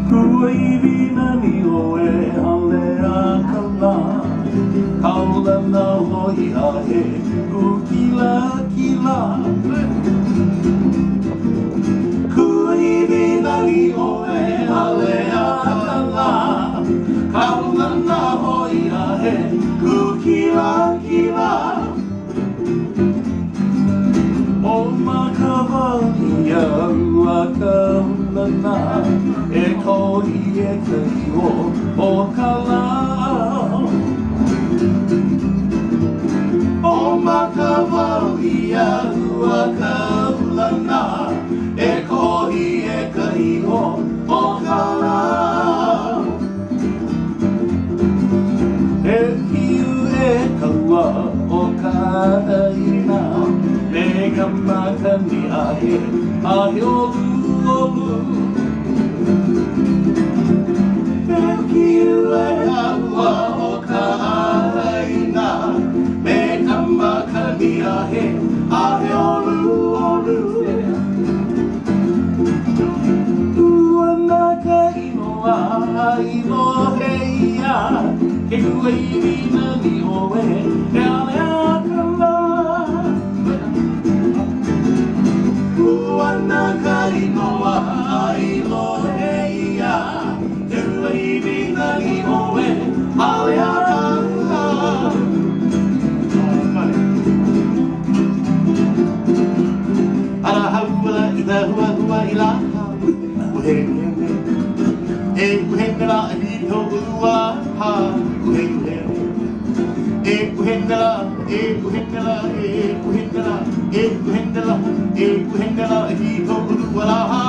Kuivina ni oe halea kala Kaula na hoi ahe kukila kila Kuivina ni oe halea kala Kaula na hoi ahe kukila kila O makavalia ua kaulana E kohi e kai o kala O makavalia ua kaulana E kohi e kai o kala E hiu e kaua o kaina Me kamaka ni ahe olu olu Me kiu e aua o kaina Me kamaka ni ahe olu olu Ua na ka inoa ino heia Ke kueivina ni oe e alea kala Ua ka inoa ino heia Ke kueivina ni oe alea kala Ara haua I ta hua hua I la Uhe uhe E uhe nera ni to ua ha Uhe uhe E uhe nera E uhe nera E uhe nera E uhe nera E uhe nera ni to ua la ha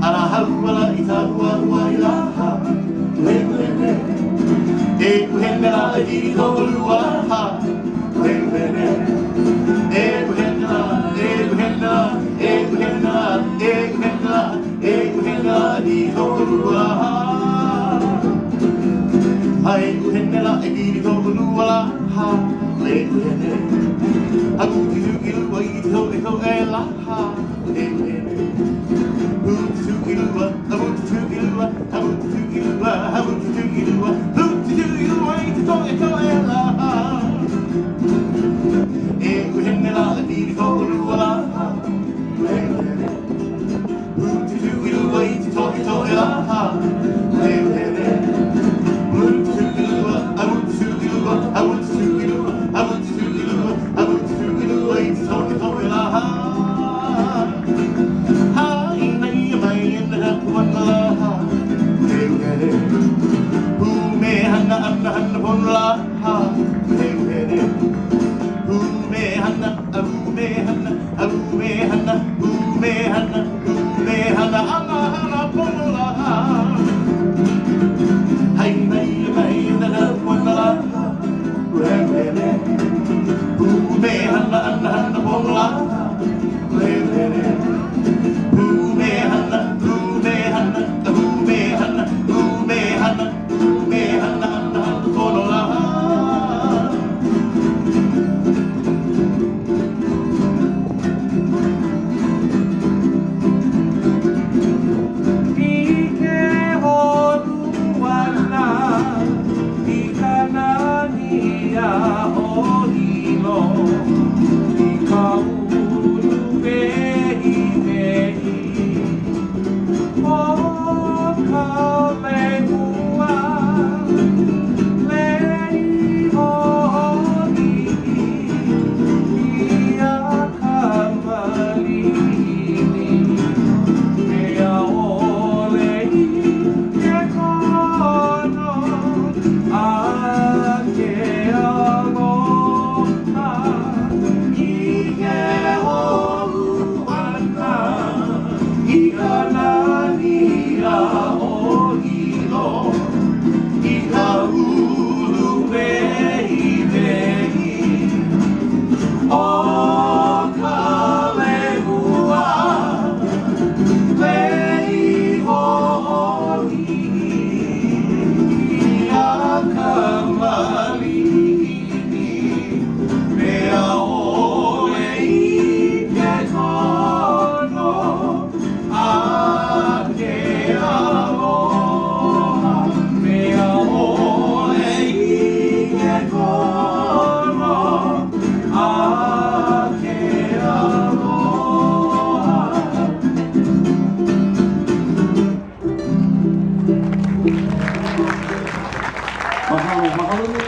Ara haua I ta hua hua I la ha Uhe uhe E uhe nera ni to ua ha Uhe uhe E uhe nera E uhe nera E uhe nera E uhe nera E uhe nera ni to ua ha Hai uhenela e giri tōku nuala ha Le uhene Aku ki lua I te ho e ho e la ha Le uhene Hu te tuki lua Hamu te tuki lua Hamu te tuki lua Hamu te tuki lua Hu te tuki lua I te ho e la ha E uhenela e giri tōku nuala ha Le uhene Hu te tuki lua I te ho e la ha Le uhene I want to do you, I want to do you, I want to do you, it's all la ha. Ha, inai mai and the one la ha. Who may hana upon la ha. Who may hana, who may hana, who may hana, who may hana, who may hana upon la ha. Hai mai and the one la ha. Who may hana pong la Who may hana Who may hana Who may hana Who may hana Who may hana pong la Ike horuana Ikanani o hilo I kau Mahalo, mahalo